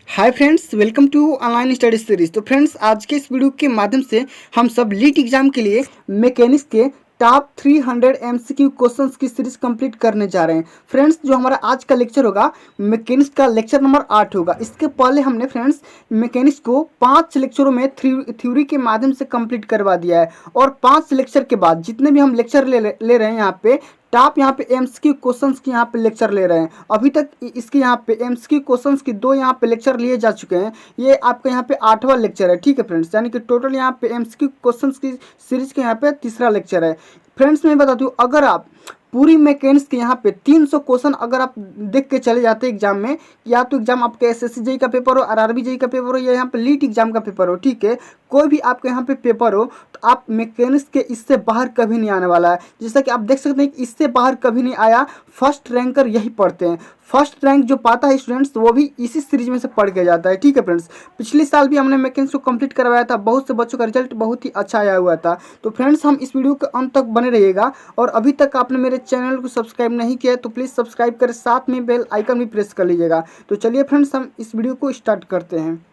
Hi friends, welcome to online study series. तो friends, आज के इस वीडियो के माध्यम से हम सब लीट एग्जाम के लिए मैकेनिक्स के टॉप 300 एमसीक्यू क्वेश्चंस की सीरीज कंप्लीट करने जा रहे हैं। फ्रेंड्स, जो हमारा आज का लेक्चर होगा मैकेनिक्स का लेक्चर नंबर 8 होगा। इसके पहले हमने फ्रेंड्स मैकेनिक्स को 5 लेक्चरों में थ्योरी के माध्यम से कंप्लीट करवा दिया है, और 5 लेक्चर के बाद जितने भी हम लेक्चर ले रहे हैं यहाँ पे टॉप यहाँ पे एमसीक्यू क्वेश्चंस की यहाँ पे लेक्चर ले रहे हैं। अभी तक इसके यहाँ पे एमसीक्यू क्वेश्चंस की 2 यहाँ पे लेक्चर लिए जा चुके हैं। ये आपका यहाँ पे 8वां लेक्चर है, ठीक है फ्रेंड्स। यानी कि टोटल यहाँ पे एमसीक्यू क्वेश्चंस की सीरीज के यहाँ पे 3रा लेक्चर है। फ्रेंड्स, मैं बता दूँ, अगर आप पूरी मैकेनिक्स के यहाँ पे 300 क्वेश्चन अगर आप देख के चले जाते एग्जाम में, या तो एग्जाम आपके एसएससी जेई का पेपर हो, आरआरबी जेई का पेपर हो, या यहाँ पे लीट एग्जाम का पेपर हो, ठीक है, कोई भी आपके यहाँ पे पेपर हो, तो आप मैकेनिक्स के इससे बाहर कभी नहीं आने वाला है। जैसा कि आप देख सकते हैं कि इससे बाहर कभी नहीं आया, फर्स्ट रैंकर यही पढ़ते हैं। फर्स्ट रैंक जो पाता है स्टूडेंट्स, वो भी इसी सीरीज में से पढ़ के जाता है, ठीक है फ्रेंड्स। पिछले साल भी हमने मैकेनिक्स को कंप्लीट करवाया था, बहुत से बच्चों का रिजल्ट बहुत ही अच्छा आया हुआ था। तो फ्रेंड्स, हम इस वीडियो के अंत तक बने रहिएगा, और अभी तक आपने मेरे चैनल को सब्सक्राइब नहीं किया है तो प्लीज़ सब्सक्राइब करें, साथ में बेल आइकन भी प्रेस कर लीजिएगा। तो चलिए फ्रेंड्स, हम इस वीडियो को स्टार्ट करते हैं।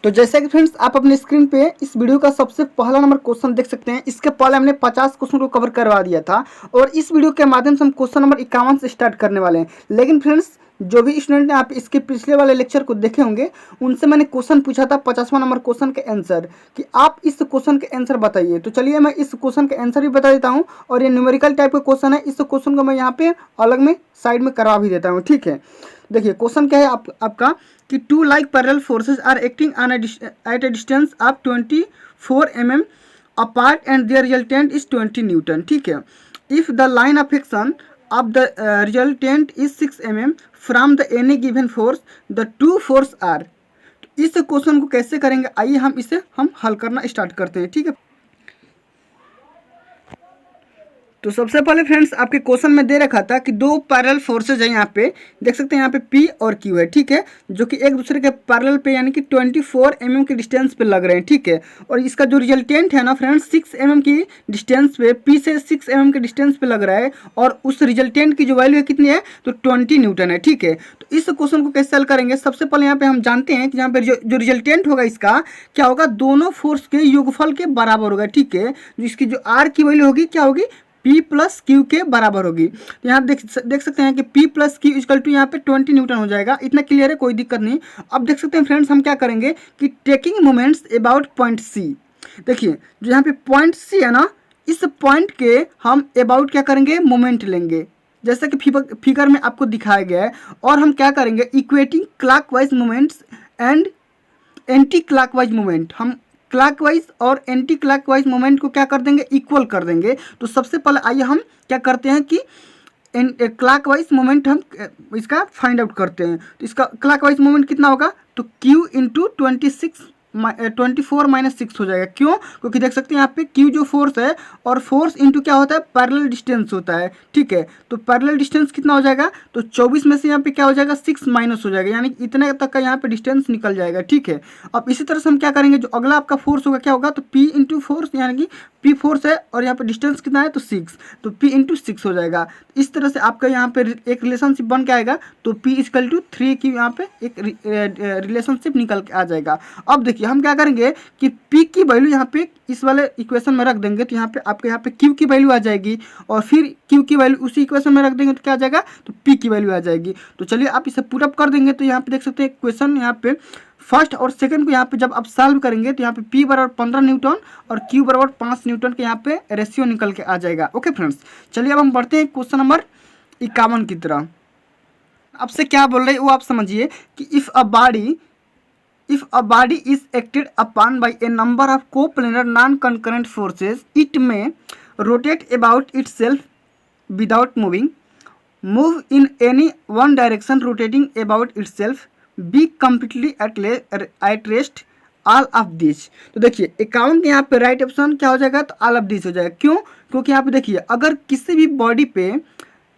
तो जैसा कि फ्रेंड्स, आप अपने स्क्रीन पे इस वीडियो का सबसे पहला नंबर क्वेश्चन देख सकते हैं। इसके पहले हमने 50 क्वेश्चन को कवर करवा दिया था, और इस वीडियो के माध्यम से हम क्वेश्चन नंबर 51 से स्टार्ट करने वाले हैं। लेकिन फ्रेंड्स, जो भी स्टूडेंट ने आप इसके पिछले वाले लेक्चर को देखे होंगे, उनसे मैंने क्वेश्चन पूछा था 50वां नंबर क्वेश्चन के आंसर, कि आप इस क्वेश्चन के आंसर बताइए। तो चलिए मैं इस क्वेश्चन के आंसर भी बता देता हूँ, और ये न्यूमेरिकल टाइप का क्वेश्चन है। इस क्वेश्चन को मैं यहाँ पे अलग में साइड में करवा भी देता हूँ, ठीक है। देखिए क्वेश्चन क्या है आपका, कि 2 like parallel forces are acting on at a distance of 24 mm apart and their resultant is 20 Newton, ठीक है। If the line of action of the resultant is 6 mm from the any given force, the two force are। तो इस question को कैसे करेंगे, आइए हम इसे हल करना स्टार्ट करते हैं, ठीक है। तो सबसे पहले फ्रेंड्स, आपके क्वेश्चन में दे रखा था कि 2 पैरेलल फोर्सेज है, यहाँ पे देख सकते हैं, यहाँ पे P और Q है, ठीक है, जो कि एक दूसरे के पैरेलल पे यानी कि 24 mm के डिस्टेंस पे लग रहे हैं, ठीक है। और इसका जो रिजल्टेंट है ना फ्रेंड्स, 6 mm की डिस्टेंस पे, P से 6 mm के डिस्टेंस पे लग रहा है, और उस रिजल्टेंट की जो वैल्यू है कितनी है, तो 20 न्यूटन है, ठीक है। तो इस क्वेश्चन को कैसे हल करेंगे, सबसे पहले यहाँ पे हम जानते हैं कि यहाँ पे जो रिजल्टेंट होगा इसका क्या होगा, दोनों फोर्स के योगफल के बराबर होगा, ठीक है। जो इसकी जो R की वैल्यू होगी क्या होगी, P प्लस क्यू के बराबर होगी। तो यहाँ देख सकते हैं कि P plus Q equal to यहाँ पे 20 न्यूटन हो जाएगा। इतना क्लियर है, कोई दिक्कत नहीं। अब देख सकते हैं फ्रेंड्स, हम क्या करेंगे कि taking moments about point C, देखिए जो यहाँ पे पॉइंट C है ना, इस पॉइंट के हम अबाउट क्या करेंगे, मोमेंट लेंगे, जैसा कि फिगर में आपको दिखाया गया है। और हम क्या करेंगे, equating clockwise moments and anti clockwise moment, हम क्लॉकवाइज और एंटी क्लॉकवाइज मोमेंट को क्या कर देंगे, इक्वल कर देंगे। तो सबसे पहले आइए हम क्या करते हैं कि क्लॉकवाइज मोमेंट हम इसका फाइंड आउट करते हैं। तो इसका क्लॉकवाइज मोमेंट कितना होगा, तो Q इंटू 24 माइनस 6 हो जाएगा। क्यों, क्योंकि देख सकते हैं यहाँ पे Q जो फोर्स है, और फोर्स इंटू क्या होता है, पैरेलल डिस्टेंस होता है, ठीक है। तो पैरेलल डिस्टेंस कितना हो जाएगा, तो 24 में से यहाँ पे क्या हो जाएगा, 6 माइनस हो जाएगा, यानी इतने तक का यहाँ पे डिस्टेंस निकल जाएगा, ठीक है। अब इसी तरह से हम क्या करेंगे, जो अगला आपका फोर्स होगा क्या होगा, तो P इंटू फोर्स, यानी कि P फोर्स है और यहाँ पे डिस्टेंस कितना है, तो 6, तो P इंटू 6 हो जाएगा। इस तरह से आपका यहाँ पे एक रिलेशनशिप बन के आएगा, तो P इक्वल टू 3 की यहाँ पे एक रिलेशनशिप निकल के आ जाएगा। अब देखिए हम क्या करेंगे कि P की वैल्यू यहाँ पे इस वाले इक्वेशन में रख देंगे, तो यहाँ पे आपके यहाँ पे Q की वैल्यू आ जाएगी, और फिर Q की वैल्यू उसी इक्वेशन में रख देंगे तो क्या आ जाएगा, तो P की वैल्यू आ जाएगी। तो चलिए आप इसे पुट अप कर देंगे, तो यहाँ पे देख सकते हैं इक्वेशन, यहाँ पे फर्स्ट और सेकंड को यहाँ पे जब आप सॉल्व करेंगे, तो यहाँ पे P बराबर 15 न्यूटन और Q बराबर 5 न्यूटन के यहाँ पे रेशियो निकल के आ जाएगा। ओके फ्रेंड्स, चलिए अब हम बढ़ते हैं क्वेश्चन नंबर 51 की तरह। आपसे क्या बोल रहे हैं वो आप समझिए, कि if a body is acted upon by a number of coplanar non concurrent forces, it may rotate about itself without move in any one direction, rotating about itself, be completely at rest, all of this. तो देखिए 51 के यहाँ पे right option क्या हो जाएगा, तो all of this हो जाएगा। क्यों, क्योंकि यहाँ पे देखिए अगर किसी भी बॉडी पे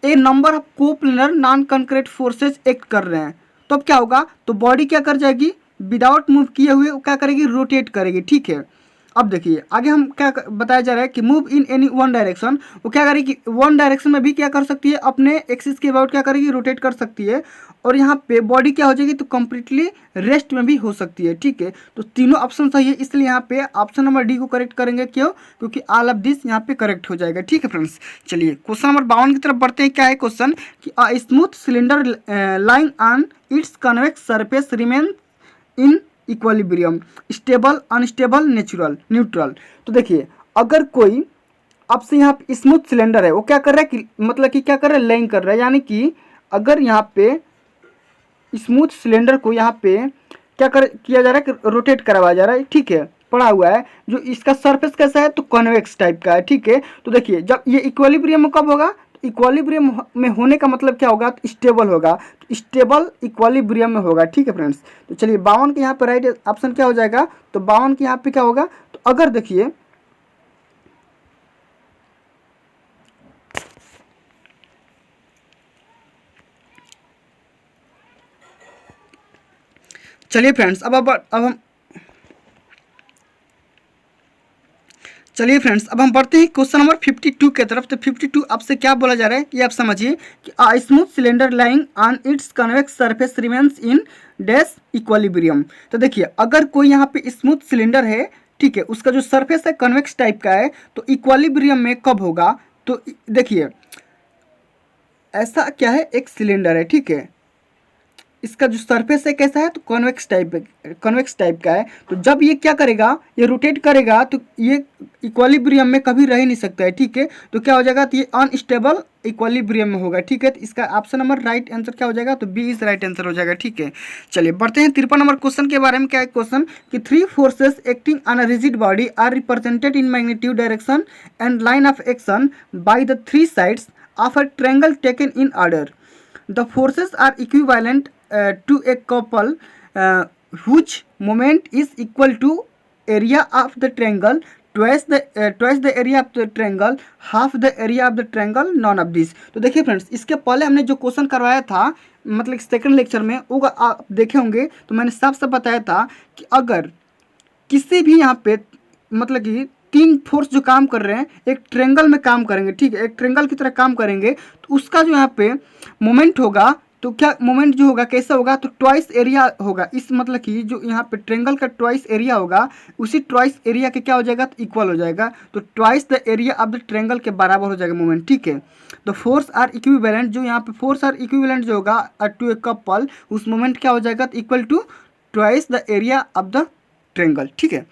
a number of coplanar non concurrent forces act कर रहे हैं, तो अब क्या होगा, तो बॉडी क्या कर जाएगी, विदाउट मूव किए हुए क्या करेगी, रोटेट करेगी, ठीक है। अब देखिए आगे हम क्या बताया जा रहा है कि move in any one direction, वो क्या करेगी कि वन डायरेक्शन में भी क्या कर सकती है, अपने एक्सिस के अबाउट क्या करेगी, रोटेट कर सकती है। और यहाँ पे बॉडी क्या हो जाएगी, तो कंप्लीटली रेस्ट में भी हो सकती है। ठीक है, तो तीनों ऑप्शन सही है, इसलिए यहाँ पे ऑप्शन नंबर डी को करेक्ट करेंगे। क्यों? क्योंकि ऑल ऑफ दिस यहाँ पे करेक्ट हो जाएगा। ठीक है फ्रेंड्स, चलिए क्वेश्चन नंबर 52 की तरफ बढ़ते हैं। क्या है क्वेश्चन कि a smooth cylinder lying on it's convex surface remain in equilibrium, stable, unstable, natural, neutral. तो देखिए अगर कोई आपसे यहाँ पे स्मूथ सिलेंडर है, वो क्या कर रहा है कि मतलब कि क्या कर रहा है, लेइंग कर रहा है। यानी कि अगर यहाँ पे स्मूथ सिलेंडर को यहाँ पे क्या किया जा रहा है कि रोटेट करवाया जा रहा है। ठीक है, पड़ा हुआ है। जो इसका सरफेस कैसा है, तो कॉन्वेक्स टाइप का है। ठीक है, तो देखिए जब ये इक्विलिब्रियम में कब होगा, इक्विलिब्रियम में होने का मतलब क्या होगा, तो स्टेबल होगा। तो स्टेबल इक्विलिब्रियम में होगा। ठीक है फ्रेंड्स, तो चलिए 52 के यहाँ पे राइट ऑप्शन क्या हो जाएगा, तो 52 के यहाँ पे क्या होगा, तो अगर देखिए चलिए फ्रेंड्स अब हम चलिए फ्रेंड्स अब हम बढ़ते हैं क्वेश्चन नंबर 52 की तरफ। तो 52 आपसे क्या बोला जा रहा है, ये आप समझिए कि a smooth cylinder lying on it's convex surface remains in dash equilibrium. तो देखिए अगर कोई यहाँ पे स्मूथ सिलेंडर है, ठीक है, उसका जो सरफेस है कन्वेक्स टाइप का है, तो इक्विलिब्रियम में कब होगा, तो देखिए ऐसा क्या है, एक सिलेंडर है। ठीक है, इसका जो सरफेस है कैसा है, तो कॉन्वेक्स टाइप का है। तो जब ये क्या करेगा, ये रोटेट करेगा, तो ये इक्विलिब्रियम में कभी रह ही नहीं सकता है। ठीक है, तो क्या हो जाएगा, तो ये अनस्टेबल इक्विलिब्रियम में होगा। ठीक है, तो इसका ऑप्शन नंबर राइट आंसर क्या हो जाएगा, तो बी इज राइट आंसर हो जाएगा। ठीक है, चलिए बढ़ते हैं 53 नंबर क्वेश्चन के बारे में। क्या है क्वेश्चन कि 3 forces acting on a rigid body are represented in magnitude, direction and line of action by the 3 sides of a triangle taken in order. The forces are equivalent to a couple whose moment is equal to area of the triangle twice the area of the triangle, half the area of the triangle, none of this। तो देखिए friends, इसके पहले हमने जो question करवाया था, मतलब second lecture में, वो आप देखे होंगे, तो मैंने साफ साफ बताया था कि अगर किसी भी यहाँ पे मतलब कि 3 फोर्स जो काम कर रहे हैं एक ट्रेंगल में काम करेंगे। ठीक है, एक ट्रेंगल की तरह काम करेंगे, तो उसका जो यहाँ पे मोमेंट होगा, तो क्या मोमेंट जो होगा कैसा होगा, तो ट्वाइस एरिया होगा। इस मतलब कि जो यहाँ पे ट्रेंगल का ट्वाइस एरिया होगा, उसी ट्वाइस एरिया के क्या हो जाएगा, तो इक्वल हो जाएगा। तो twice the area of the triangle के बराबर हो जाएगा मोमेंट। ठीक है, तो फोर्स आर इक्विवेलेंट, जो यहाँ पे फोर्स आर इक्विवेलेंट जो होगा टू ए कपल, उस मोमेंट क्या हो जाएगा, तो equal to twice the area of the triangle. ठीक है,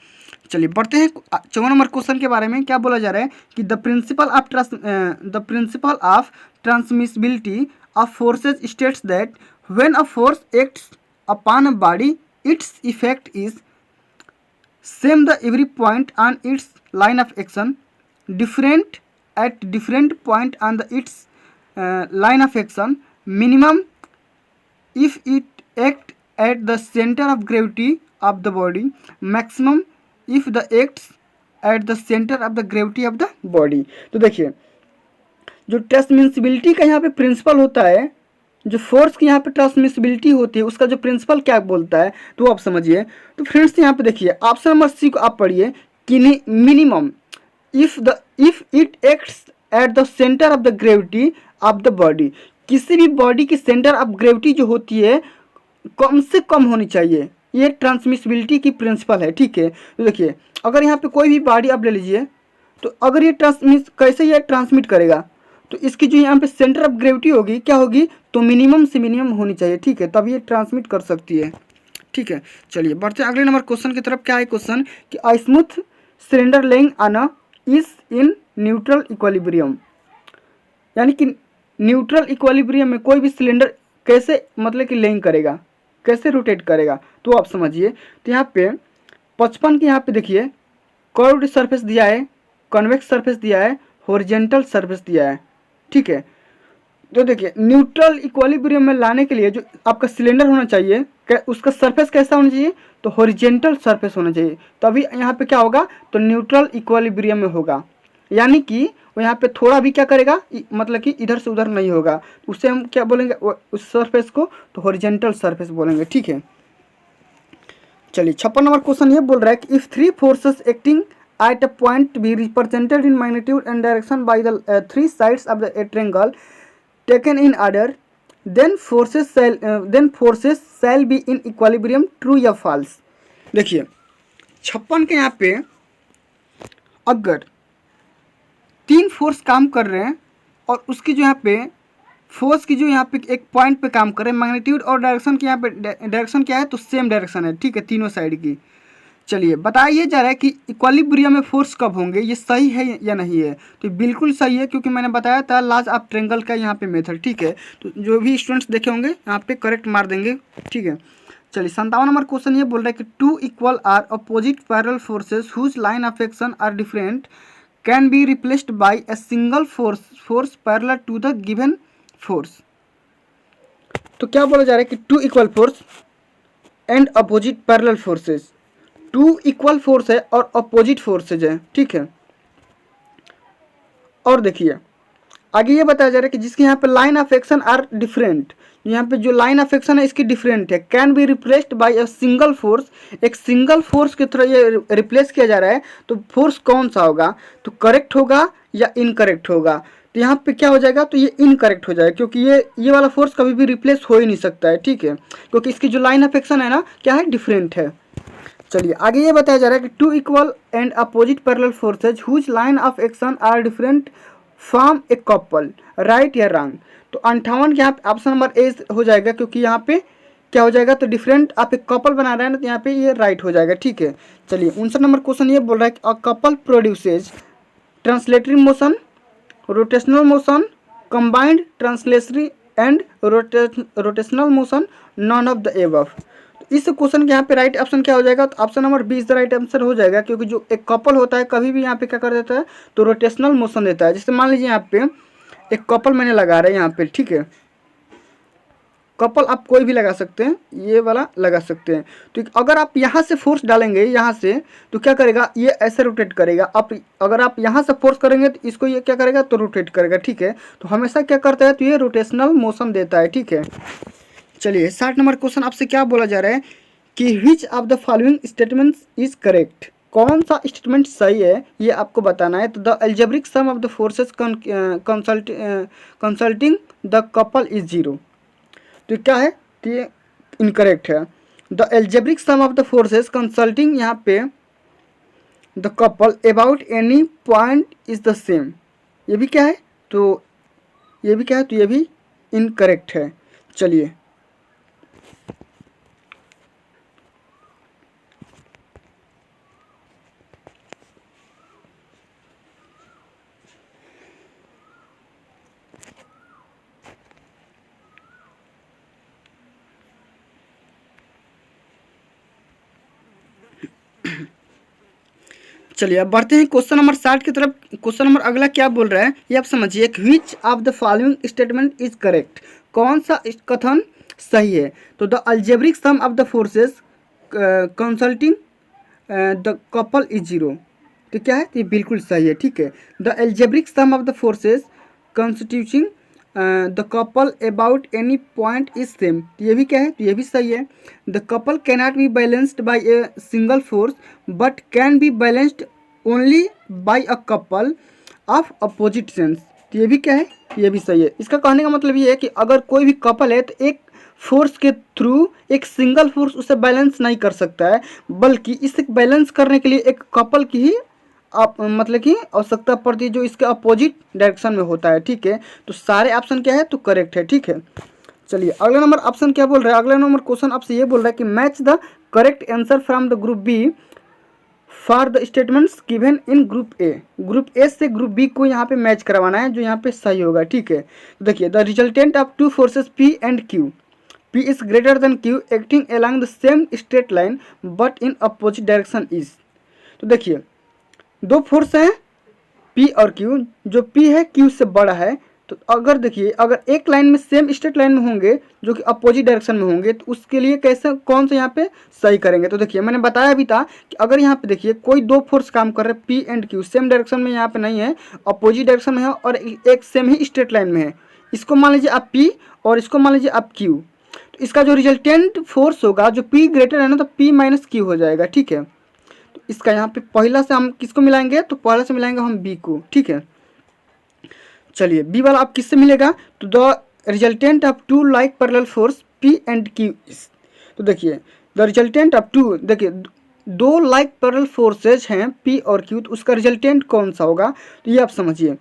चलिए बढ़ते हैं 54 नंबर क्वेश्चन के बारे में। क्या बोला जा रहा है कि the principle of transmissibility of forces states that when a force acts upon a body its effect is same the every point on it's line of action, different at different point on the it's line of action, minimum if it act at the center of gravity of the body, maximum if the acts at the center of the gravity of the body। तो देखिए जो transmissibility का यहाँ पे principal होता है, जो force की यहाँ पे ट्रांसमिसिबिलिटी होती है, उसका जो प्रिंसिपल क्या बोलता है, तो वो आप समझिए। तो फ्रेंड्स यहाँ पे देखिए ऑप्शन नंबर सी को आप पढ़िए कि minimum if it acts at the centre of the gravity of the body, किसी भी बॉडी की सेंटर ऑफ ग्रेविटी जो होती है कम से कम होनी चाहिए। ये ट्रांसमिसिबिलिटी की प्रिंसिपल है। ठीक है, तो देखिए अगर यहाँ पे कोई भी बॉडी आप ले लीजिए, तो अगर ये कैसे ये ट्रांसमिट करेगा, तो इसकी जो यहाँ पे सेंटर ऑफ ग्रेविटी होगी क्या होगी, तो मिनिमम से मिनिमम होनी चाहिए। ठीक है, तब ये ट्रांसमिट कर सकती है। ठीक है, चलिए बढ़ते हैं अगले नंबर क्वेश्चन की तरफ। क्या है क्वेश्चन कि a smooth cylinder laying on a is in neutral equilibrium, यानी कि न्यूट्रल इक्विलिब्रियम में कोई भी सिलेंडर कैसे मतलब कि लेइंग करेगा, कैसे रोटेट करेगा, तो आप समझिए। तो यहाँ पे 55 के यहाँ पे देखिए कर्व्ड सरफेस दिया है, कन्वेक्स सरफेस दिया है, हॉरिजॉन्टल सरफेस दिया है। ठीक है, तो देखिए न्यूट्रल इक्विलिब्रियम में लाने के लिए जो आपका सिलेंडर होना चाहिए, उसका सरफेस कैसा होना चाहिए, तो हॉरिजॉन्टल सरफेस होना चाहिए। तभी यहाँ पे क्या होगा, तो न्यूट्रल इक्विलिब्रियम में होगा। यानी कि वो यहाँ पे थोड़ा भी क्या करेगा, मतलब कि इधर से उधर नहीं होगा। उससे हम क्या बोलेंगे, उस सरफेस को तो हॉरिजॉन्टल सरफेस बोलेंगे। ठीक है, चलिए 56 नंबर क्वेश्चन ये बोल रहा है कि if three forces acting at a point be represented in magnitude and direction by the three sides of the triangle taken in order, then forces shall be in equilibrium, true या false। देखिए 56 के यहाँ पे अगर तीन force काम कर रहे हैं और उसकी जो यहाँ पे फोर्स की जो यहाँ पे एक पॉइंट पे काम कर रहे हैं, मैग्नीट्यूड और डायरेक्शन की यहाँ पे डायरेक्शन क्या है तो सेम डायरेक्शन है, ठीक है, तीनों साइड की। चलिए बताइए जा रहा है कि इक्विलिब्रियम में फोर्स कब होंगे, ये सही है या नहीं है। तो बिल्कुल सही है, क्योंकि मैंने बताया था लाज ऑफ ट्रायंगल का यहाँ पे मेथड, ठीक है। तो जो भी स्टूडेंट्स देखे होंगे यहाँ पे करेक्ट मार देंगे, ठीक है। चलिए 57 नंबर क्वेश्चन ये बोल रहा है कि two equal are opposite parallel forces whose line of action are different can be replaced by a single force parallel to the given force. तो क्या बोला जा रहा है कि two equal force and opposite parallel forces, two equal force है और opposite forces है, ठीक है। और देखिए आगे ये बताया जा रहा है कि जिसके यहाँ पे line of action are different, यहाँ पे जो लाइन ऑफ एक्शन है इसकी डिफरेंट है, can be replaced bye a single force, एक सिंगल फोर्स की तरह ये रिप्लेस किया जा रहा है। तो फोर्स कौन सा होगा, तो करेक्ट होगा या इनकरेक्ट होगा। तो यहाँ पे क्या हो जाएगा, तो ये इनकरेक्ट हो जाएगा, क्योंकि ये वाला फोर्स कभी भी रिप्लेस हो ही नहीं सकता है, ठीक है, क्योंकि इसकी जो लाइन ऑफ एक्शन है ना क्या है, डिफरेंट है। चलिए आगे ये बताया जा रहा है कि two equal and opposite parallel forces whose line of action are different form a couple, right या रॉन्ग। तो 58 के यहाँ पे ऑप्शन नंबर ए हो जाएगा, क्योंकि यहाँ पे क्या हो जाएगा, तो डिफरेंट आप एक कपल बना रहे हैं ना, तो यहाँ पे ये राइट हो जाएगा, ठीक है। चलिए 59 नंबर क्वेश्चन ये बोल रहा है कि a couple produces translatory motion, rotational motion, combined translatory and rotational motion, none of the above. इस क्वेश्चन के यहाँ पे राइट ऑप्शन क्या हो जाएगा, तो option number B is the right answer हो जाएगा, क्योंकि जो एक कपल होता है कभी भी यहाँ पे क्या कर देता है, तो रोटेशनल मोशन देता है। जैसे मान लीजिए यहाँ पे एक कपल मैंने लगा रहा है यहाँ पे, ठीक है, कपल आप कोई भी लगा सकते हैं, ये वाला लगा सकते हैं। तो अगर आप यहाँ से फोर्स डालेंगे यहाँ से, तो क्या करेगा, ये ऐसे रोटेट करेगा। आप अगर आप यहाँ से फोर्स करेंगे तो इसको ये क्या करेगा, तो रोटेट करेगा, ठीक है। तो हमेशा क्या करता है, तो ये रोटेशनल मोशन देता है, ठीक है। चलिए 60 नंबर क्वेश्चन आपसे क्या बोला जा रहा है कि which of the following statements is correct, कौन सा स्टेटमेंट सही है ये आपको बताना है। तो the algebraic sum of the forces consulting the couple is zero. तो क्या है, तो ये इनकरेक्ट है। The algebraic sum of the forces consulting यहाँ पे the couple about any point is the same, ये भी क्या है, तो ये भी क्या है, तो ये भी इनकरेक्ट है। चलिए चलिए अब बढ़ते हैं क्वेश्चन नंबर 60 की तरफ। क्वेश्चन नंबर अगला क्या बोल रहा है ये आप समझिए, which of the following statement is correct, कौन सा कथन सही है। तो the algebraic sum of the forces consulting the couple is zero, तो क्या है, तो ये बिल्कुल सही है, ठीक है। The algebraic sum of the forces constituting the couple about any point is same, ये भी क्या है, तो ये भी सही है। The couple cannot be balanced by a single force but can be balanced only by a couple of opposite sense, तो ये भी क्या है, ये भी सही है। इसका कहने का मतलब ये है कि अगर कोई भी कपल है तो एक फोर्स के थ्रू एक सिंगल फोर्स उसे बैलेंस नहीं कर सकता है, बल्कि इसे बैलेंस करने के लिए एक कपल की ही आप मतलब कि आवश्यकता पड़ती है, जो इसके अपोजिट डायरेक्शन में होता है, ठीक है। तो सारे ऑप्शन क्या है, तो करेक्ट है, ठीक है। चलिए अगला नंबर ऑप्शन क्या बोल रहा है, अगला नंबर क्वेश्चन आपसे ये बोल रहा है कि match the correct answer from the group B for the statements given in group A. Group A से ग्रुप बी को यहाँ पे मैच करवाना है, जो यहाँ पे सही होगा, ठीक है। तो देखिए the resultant of two forces P and Q, P is greater than Q acting along the same straight line but in opposite direction is। तो देखिए दो फोर्स हैं P और Q, जो P है Q से बड़ा है। तो अगर देखिए अगर एक लाइन में सेम स्ट्रेट लाइन में होंगे जो कि अपोजिट डायरेक्शन में होंगे, तो उसके लिए कैसे कौन सा यहाँ पे सही करेंगे। तो देखिए मैंने बताया भी था कि अगर यहाँ पे देखिए कोई दो फोर्स काम कर रहे हैं P and Q, same direction में यहाँ पे नहीं है, अपोजिट डायरेक्शन में है और एक सेम ही स्ट्रेट लाइन में है। इसको मान लीजिए आप P और इसको मान लीजिए आप Q। तो इसका जो रिजल्टेंट फोर्स होगा जो P ग्रेटर है ना, तो P माइनस क्यू हो जाएगा, ठीक है। तो इसका यहाँ पे पहला से हम किसको मिलाएंगे, तो पहला से मिलाएंगे हम B को, ठीक है। चलिए बी वाला आप किससे मिलेगा, तो the resultant of two like parallel force P and Q is, तो देखिए द रिजल्टेंट ऑफ टू, देखिए दो लाइक पैरेलल फोर्सेज हैं P और Q, तो उसका रिजल्टेंट कौन सा होगा, तो ये आप समझिए।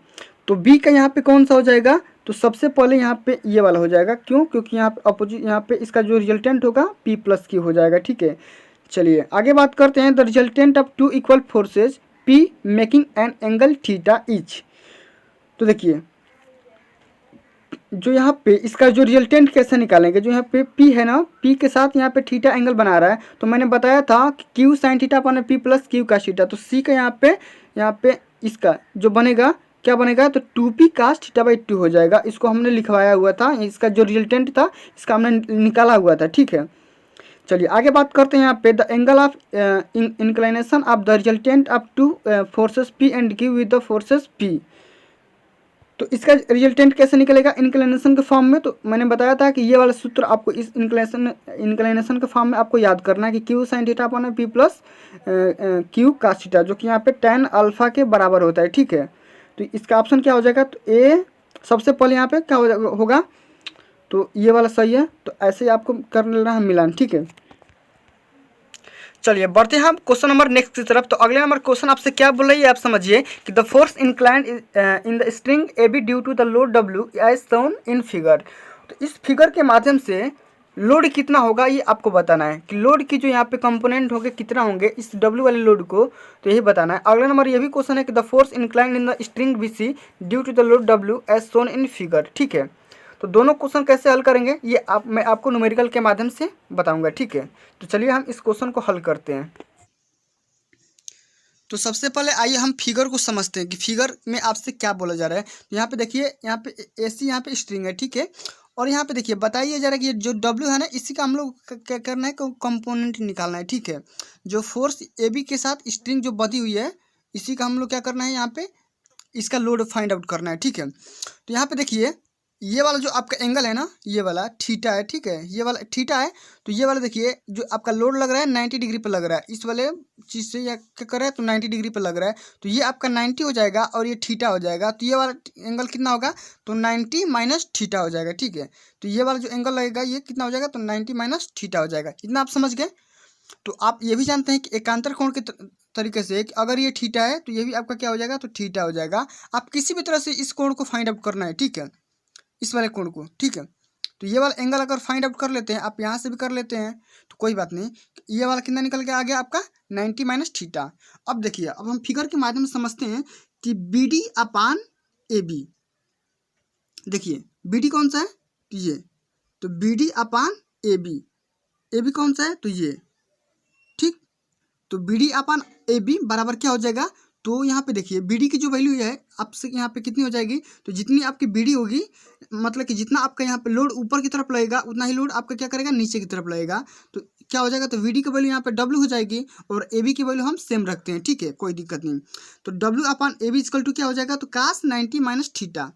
तो B का यहाँ पे कौन सा हो जाएगा, तो सबसे पहले यहाँ पे ये वाला हो जाएगा, क्यों, क्योंकि यहाँ पे अपोजिट, यहाँ पे इसका जो रिजल्टेंट होगा P प्लस Q हो जाएगा, ठीक है। चलिए आगे बात करते हैं, the resultant of two equal forces P making an angle theta each. तो देखिए जो यहाँ पे इसका जो रिजल्टेंट कैसे निकालेंगे, जो यहाँ पे P है ना, P के साथ यहाँ पे थीटा एंगल बना रहा है, तो मैंने बताया था कि Q sine theta upon P plus Q का थीटा, तो C का यहाँ पे इसका जो बनेगा क्या बनेगा, तो 2P कास थीटा बाई 2 हो जाएगा। इसको हमने लिखवाया हुआ था, इसका जो रिजल्टेंट था इसका हमने निकाला हुआ था, ठीक है। चलिए आगे बात करते हैं यहाँ पे, the angle of inclination of the resultant of two forces P and Q with the forces P। तो इसका रिजल्टेंट कैसे निकलेगा इंक्लिनेशन के फॉर्म में, तो मैंने बताया था कि ये वाला सूत्र आपको इस इंक्लिनेशन के फॉर्म में आपको याद करना है कि Q sine theta upon P plus Q cos theta, जो कि यहाँ पे tan अल्फा के बराबर होता है, ठीक है। तो इसका ऑप्शन क्या हो जाएगा, तो ए सबसे पहले यहाँ पे क्या होगा, तो ये वाला सही है। तो ऐसे ही आपको कर लेना है मिलान, ठीक है। चलिए बढ़ते हैं हम क्वेश्चन नंबर नेक्स्ट की तरफ। तो अगले नंबर क्वेश्चन आपसे क्या बोल रही है, आप समझिए कि the force inclined in the string A B due to the load W as shown in figure. तो इस फिगर के माध्यम से लोड कितना होगा ये आपको बताना है, कि लोड की जो यहाँ पे कंपोनेंट होंगे कितना होंगे इस डब्ल्यू वाले लोड को, तो यही बताना है। अगला नंबर ये भी क्वेश्चन है कि the force inclined in the string B C due to the load W as shown in figure, ठीक है। तो दोनों क्वेश्चन कैसे हल करेंगे ये मैं आपको न्यूमेरिकल के माध्यम से बताऊंगा, ठीक है। तो चलिए हम इस क्वेश्चन को हल करते हैं। तो सबसे पहले आइए हम फिगर को समझते हैं कि फिगर में आपसे क्या बोला जा रहा है। तो यहाँ पे देखिए, यहाँ पे AC यहाँ पे स्ट्रिंग है, ठीक है। और यहाँ पे देखिए बताइए जा रहा है कि ये जो W है ना, इसी का हम लोग क्या करना है, कंपोनेंट निकालना है, ठीक है। जो फोर्स AB के साथ स्ट्रिंग जो बधी हुई है, इसी का हम लोग क्या करना है, यहाँ पे इसका लोड फाइंड आउट करना है, ठीक है। तो यहाँ पे देखिए ये वाला जो आपका एंगल है ना, ये वाला थीटा है, ठीक है। ये वाला थीटा है, तो ये वाला देखिए जो आपका लोड लग रहा है 90 डिग्री पर लग रहा है, इस वाले चीज़ से या क्या कर रहा है, तो 90 डिग्री पर लग रहा है। तो ये आपका 90 हो जाएगा और ये थीटा हो जाएगा। तो ये वाला एंगल कितना होगा, तो 90 माइनस थीटा हो जाएगा, ठीक है। तो ये वाला जो एंगल लगेगा ये कितना हो जाएगा, तो 90 माइनस थीटा हो जाएगा। इतना आप समझ गए। तो आप ये भी जानते हैं कि एकांतर कोण के तरीके से कि अगर ये थीटा है तो ये भी आपका क्या हो जाएगा, तो थीटा हो जाएगा। आप किसी भी तरह से इस कोण को फाइंड आउट करना है, ठीक है, इस वाले कोण को, ठीक है। तो ये वाला एंगल अगर फाइंड आउट कर लेते हैं, आप यहाँ से भी कर लेते हैं तो कोई बात नहीं। ये वाला कितना निकल के आ गया आपका 90 माइनस थीटा। अब देखिए, अब हम फिगर के माध्यम से समझते हैं कि BD अपान AB। देखिए BD कौन सा है, तो ये, तो BD अपान AB कौन सा है, तो ये, ठीक। तो BD अपान AB बराबर क्या हो जाएगा, तो यहाँ पे देखिए BD की जो वैल्यू है आपसे यहाँ पे कितनी हो जाएगी, तो जितनी आपकी BD होगी, मतलब कि जितना आपका यहाँ पे लोड ऊपर की तरफ लगेगा उतना ही लोड आपका क्या करेगा, नीचे की तरफ लगेगा। तो क्या हो जाएगा, तो BD की वैल्यू यहाँ पे W हो जाएगी और AB की वैल्यू हम सेम रखते हैं, ठीक है, कोई दिक्कत नहीं। तो W upon AB equal to क्या हो जाएगा, तो कास 90 माइनस थीटा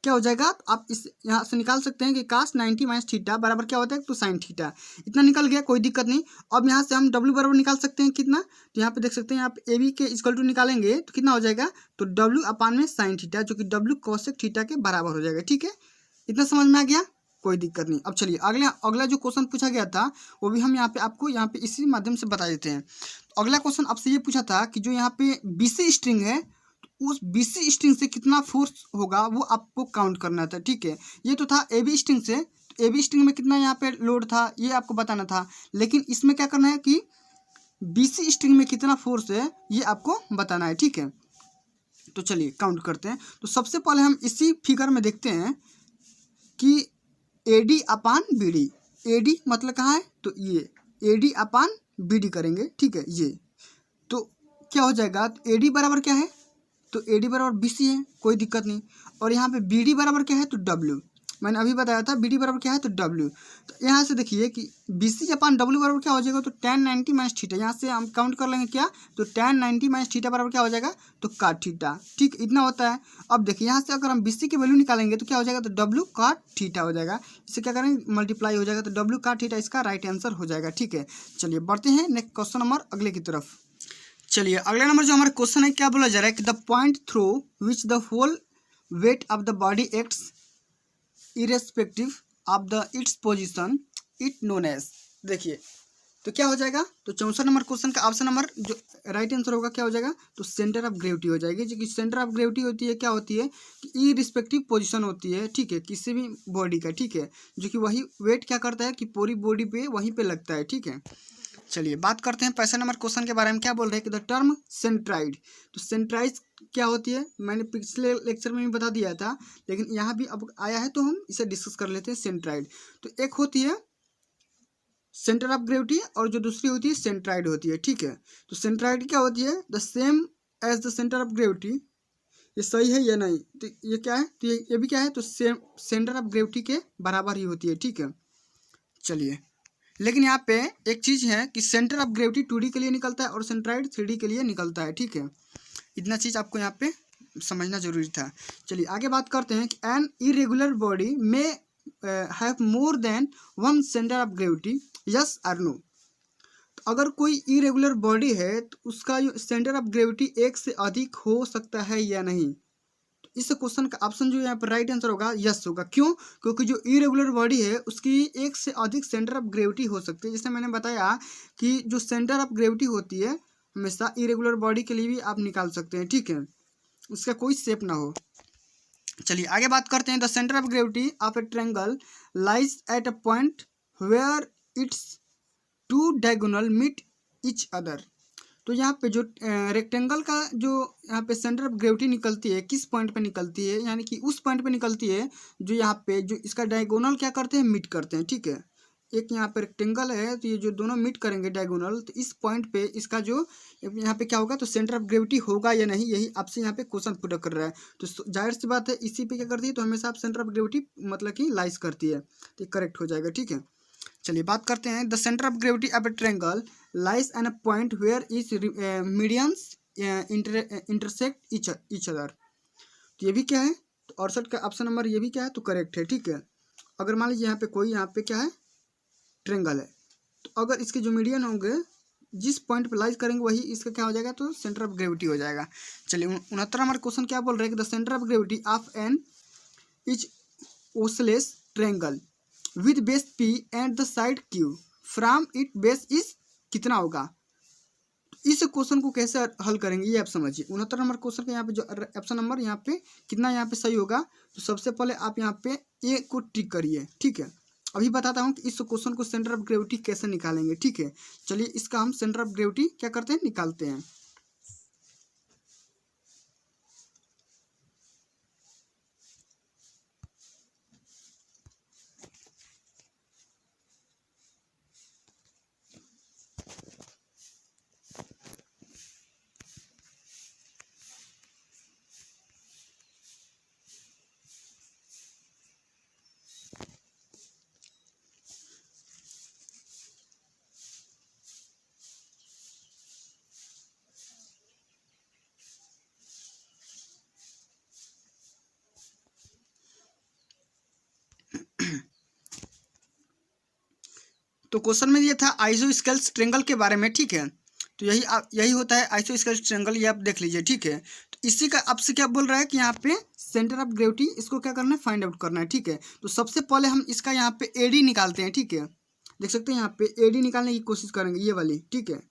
क्या हो जाएगा, तो आप इस यहाँ से निकाल सकते हैं कि कास 90 माइनस थीटा बराबर क्या होता है, तो साइन थीटा। इतना निकल गया, कोई दिक्कत नहीं। अब यहाँ से हम W बराबर निकाल सकते हैं कितना, तो यहाँ पे देख सकते हैं, यहाँ पे AB के इक्वल टू निकालेंगे तो कितना हो जाएगा, तो W अपान में साइन थीटा, जो कि W कोसेक थीटा के बराबर हो जाएगा, ठीक है। इतना समझ में आ गया, कोई दिक्कत नहीं। अब चलिए अगला जो क्वेश्चन पूछा गया था वो भी हम यहाँ पे आपको यहाँ पे इसी माध्यम से बता देते हैं। तो अगला क्वेश्चन आपसे ये पूछा था कि जो यहाँ पे BC स्ट्रिंग है, उस BC स्ट्रिंग से कितना फोर्स होगा वो आपको काउंट करना था, ठीक है। ये तो था AB स्ट्रिंग से, तो AB स्ट्रिंग में कितना यहाँ पे लोड था ये आपको बताना था, लेकिन इसमें क्या करना है कि BC स्ट्रिंग में कितना फोर्स है ये आपको बताना है, ठीक है। तो चलिए काउंट करते हैं। तो सबसे पहले हम इसी फिगर में देखते हैं कि AD अपान BD, AD मतलब कहाँ है, तो ये AD अपान BD करेंगे, ठीक है। ये तो क्या हो जाएगा, तो AD बराबर क्या है, तो AD बराबर BC है, कोई दिक्कत नहीं। और यहाँ पे BD बराबर क्या है, तो W, मैंने अभी बताया था बी डी बराबर क्या है तो डब्ल्यू। तो यहाँ से देखिए कि बी सी अपान डब्ल्यू बराबर क्या हो जाएगा तो tan 90 माइनस थीटा। यहाँ से हम काउंट कर लेंगे क्या तो tan 90 माइनस थीटा बराबर क्या हो जाएगा तो cot थीटा। ठीक, इतना होता है। अब देखिए यहाँ से अगर हम बी सी की वैल्यू निकालेंगे तो क्या हो जाएगा तो डब्ल्यू cot थीटा हो जाएगा। इससे क्या करेंगे मल्टीप्लाई हो जाएगा तो डब्ल्यू cot थीटा इसका राइट आंसर हो जाएगा। ठीक है, चलिए बढ़ते हैं नेक्स्ट क्वेश्चन नंबर अगले की तरफ। चलिए अगला नंबर जो हमारा क्वेश्चन है क्या बोला जा रहा है कि the point through which the whole weight of the body acts irrespective of the its position it known as. देखिए तो क्या हो जाएगा तो 64 नंबर क्वेश्चन का ऑप्शन नंबर जो राइट आंसर होगा क्या हो जाएगा तो सेंटर ऑफ ग्रेविटी हो जाएगी। जो कि सेंटर ऑफ ग्रेविटी होती है क्या होती है कि इरिस्पेक्टिव पोजीशन होती है। ठीक है, किसी भी बॉडी का। ठीक है, जो कि वही वेट क्या करता है कि पूरी बॉडी पे वहीं पे लगता है। ठीक है, चलिए बात करते हैं 65 नंबर क्वेश्चन के बारे में। क्या बोल रहे हैं कि द टर्म सेंट्राइड। तो सेंट्राइड क्या होती है मैंने पिछले लेक्चर में भी बता दिया था, लेकिन यहाँ भी अब आया है तो हम इसे डिस्कस कर लेते हैं। सेंट्राइड तो एक होती है सेंटर ऑफ ग्रेविटी और जो दूसरी होती है सेंट्राइड होती है। ठीक है, तो सेंट्राइड क्या होती है the same as the centre of gravity. ये सही है या नहीं तो ये क्या है तो ये भी क्या है तो सेम सेंटर ऑफ ग्रेविटी के बराबर ही होती है। ठीक है, चलिए लेकिन यहाँ पे एक चीज़ है कि सेंटर ऑफ ग्रेविटी 2D के लिए निकलता है और सेंट्राइड 3D के लिए निकलता है। ठीक है, इतना चीज़ आपको यहाँ पे समझना जरूरी था। चलिए आगे बात करते हैं कि एन इरेगुलर बॉडी में have more than one centre of gravity, yes और नो। तो अगर कोई इरेगुलर बॉडी है तो उसका जो सेंटर ऑफ ग्रेविटी एक से अधिक हो सकता है या नहीं। इस क्वेश्चन का ऑप्शन जो यहाँ पर राइट आंसर होगा यस होगा। क्यों? क्योंकि जो इरेगुलर बॉडी है उसकी एक से अधिक सेंटर ऑफ ग्रेविटी हो सकती है। जैसे मैंने बताया कि जो सेंटर ऑफ ग्रेविटी होती है हमेशा इरेगुलर बॉडी के लिए भी आप निकाल सकते हैं। ठीक है, उसका कोई शेप ना हो। चलिए आगे बात करते हैं the centre of gravity of a triangle lies at a point where its two diagonal meet each other. तो यहाँ पे जो रेक्टेंगल का जो यहाँ पे सेंटर ऑफ ग्रेविटी निकलती है किस पॉइंट पे निकलती है, यानी कि उस पॉइंट पे निकलती है जो यहाँ पे जो इसका डायगोनल क्या करते हैं मीट करते हैं। ठीक है, एक यहाँ पे रेक्टेंगल है तो ये जो दोनों मीट करेंगे डायगोनल तो इस पॉइंट पे इसका जो यहाँ पे क्या होगा तो सेंटर ऑफ ग्रेविटी होगा या नहीं, यही आपसे यहाँ पे क्वेश्चन पुट कर रहा है। तो जाहिर सी बात है इसी पे क्या करती है तो हमेशा आप सेंटर ऑफ ग्रेविटी मतलब कि लाइज करती है तो करेक्ट हो जाएगा। ठीक है, चलिए बात करते हैं the centre of gravity of a triangle lies in a point where is medians intersect each other. तो ये भी क्या है तो 68 का ऑप्शन नंबर ये भी क्या है तो करेक्ट है। ठीक है, अगर मान लीजिए यहाँ पे कोई यहाँ पे क्या है ट्रायंगल है तो अगर इसके जो मीडियन होंगे जिस पॉइंट पे लाइज करेंगे वही इसका क्या हो जाएगा तो सेंटर ऑफ ग्रेविटी हो जाएगा। चलिए 69 नंबर क्वेश्चन क्या बोल रहे हैं कि the centre of gravity of an isosceles triangle with base P and the side Q from it base is कितना होगा। इस क्वेश्चन को कैसे हल करेंगे ये आप समझिए। 69 नंबर क्वेश्चन का यहाँ पे जो ऑप्शन नंबर यहाँ पे कितना यहाँ पे सही होगा तो सबसे पहले आप यहाँ पे ए को टिक करिए। ठीक है, अभी बताता हूँ कि इस क्वेश्चन को सेंटर ऑफ ग्रेविटी कैसे निकालेंगे। ठीक है, चलिए इसका हम सेंटर ऑफ ग्रेविटी क्या करते हैं निकालते हैं। तो क्वेश्चन में ये था आइसोस्केल्स ट्रायंगल के बारे में। ठीक है, तो यही होता है आइसोस्केल्स ट्रायंगल, ये आप देख लीजिए। ठीक है, तो इसी का आपसे क्या बोल रहा है कि यहाँ पे सेंटर ऑफ ग्रेविटी इसको क्या करना है फाइंड आउट करना है। ठीक है, तो सबसे पहले हम इसका यहाँ पे एडी निकालते हैं। ठीक है, देख सकते हैं यहाँ पे एडी निकालने की कोशिश करेंगे ये वाली। ठीक है,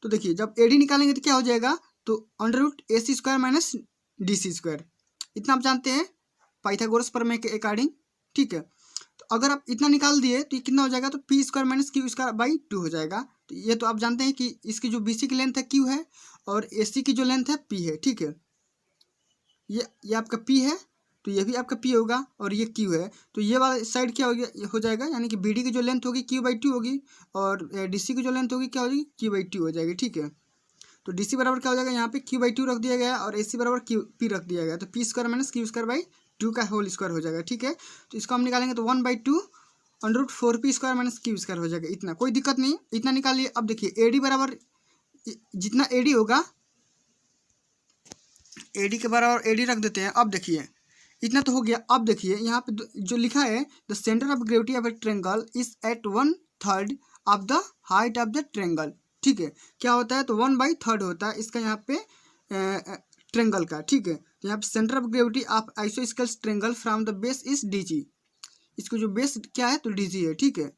तो देखिए जब एडी निकालेंगे तो क्या हो जाएगा तो √AC² माइनस DC², इतना आप जानते हैं पाइथागोरस प्रमेय के अकॉर्डिंग। ठीक है, तो अगर आप इतना निकाल दिए तो ये कितना हो जाएगा तो P² माइनस Q²/2 हो जाएगा। तो ये तो आप जानते हैं कि इसकी जो BC की लेंथ है Q है और AC की जो लेंथ है P है। ठीक है, ये आपका P है तो ये भी आपका P होगा और ये Q है तो ये वाला साइड क्या हो जाएगा यानी कि BD की जो लेंथ होगी Q/2 होगी और DC की जो लेंथ होगी क्या होगी Q/2 हो जाएगी। ठीक है, तो DC बराबर क्या हो जाएगा यहाँ पे Q/2 रख दिया गया और AC बराबर P रख दिया गया तो P² माइनस Q² 2 का होल स्क्वायर हो जाएगा, ठीक है। तो इसको हम निकालेंगे तो 1/2 √4p² माइनस q² हो जाएगा। इतना कोई दिक्कत नहीं, इतना निकालिए। अब देखिए AD बराबर जितना AD होगा, AD के बराबर AD रख देते हैं। अब देखिए इतना तो हो गया। अब देखिए यहाँ पे जो लिखा है the centre of gravity of a triangle is at 1/3 of the height of the triangle, ठीक है। क्या होता है तो 1/3 होता है इसका यहाँ पे ट्रेंगल का, ठीक है। तो यहाँ पे सेंटर ऑफ ग्रेविटी ऑफ आइसोस्केल triangle from the base is DG। इसको जो बेस क्या है तो DG है, ठीक है।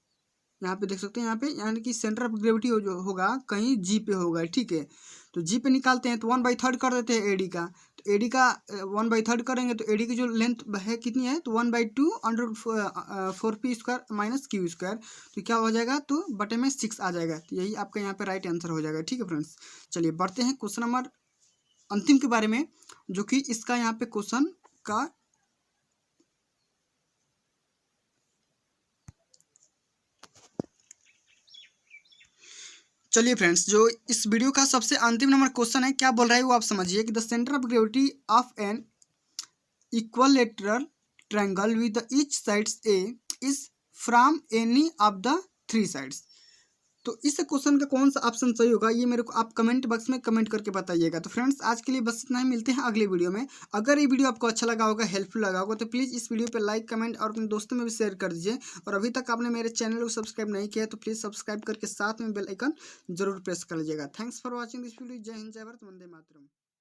यहाँ पे देख सकते हैं, यहाँ पे यानी कि सेंटर ऑफ ग्रेविटी जो होगा कहीं G पे होगा, ठीक है। तो G पे निकालते हैं तो 1/3 कर देते हैं AD का। तो AD का 1/3 करेंगे तो AD की जो लेंथ है कितनी है तो 1/2 √4p² माइनस q²। तो क्या हो जाएगा तो बटे में 6 आ जाएगा। तो यही आपका यहाँ पे राइट आंसर हो जाएगा, ठीक है फ्रेंड्स। चलिए बढ़ते हैं क्वेश्चन नंबर अंतिम के बारे में, जो कि इसका यहाँ पे क्वेश्चन का चलिए फ्रेंड्स, जो इस वीडियो का सबसे अंतिम नंबर क्वेश्चन है, क्या बोल रहा है वो आप समझिए कि the centre of gravity of an equilateral triangle with the each sides A is from any of the 3 sides. तो इस क्वेश्चन का कौन सा ऑप्शन सही होगा ये मेरे को आप कमेंट बॉक्स में कमेंट करके बताइएगा। तो फ्रेंड्स आज के लिए बस इतना ही, मिलते हैं अगले वीडियो में। अगर ये वीडियो आपको अच्छा लगा होगा, हेल्पफुल लगा होगा, तो प्लीज़ इस वीडियो पे लाइक, कमेंट और अपने दोस्तों में भी शेयर कर दीजिए। और अभी तक आपने मेरे चैनल को सब्सक्राइब नहीं किया तो प्लीज़ सब्सक्राइब करके साथ में बेल आइकन जरूर प्रेस कर लीजिएगा। Thanks for watching this video. जय हिंद, जय भारत, वंदे मातरम।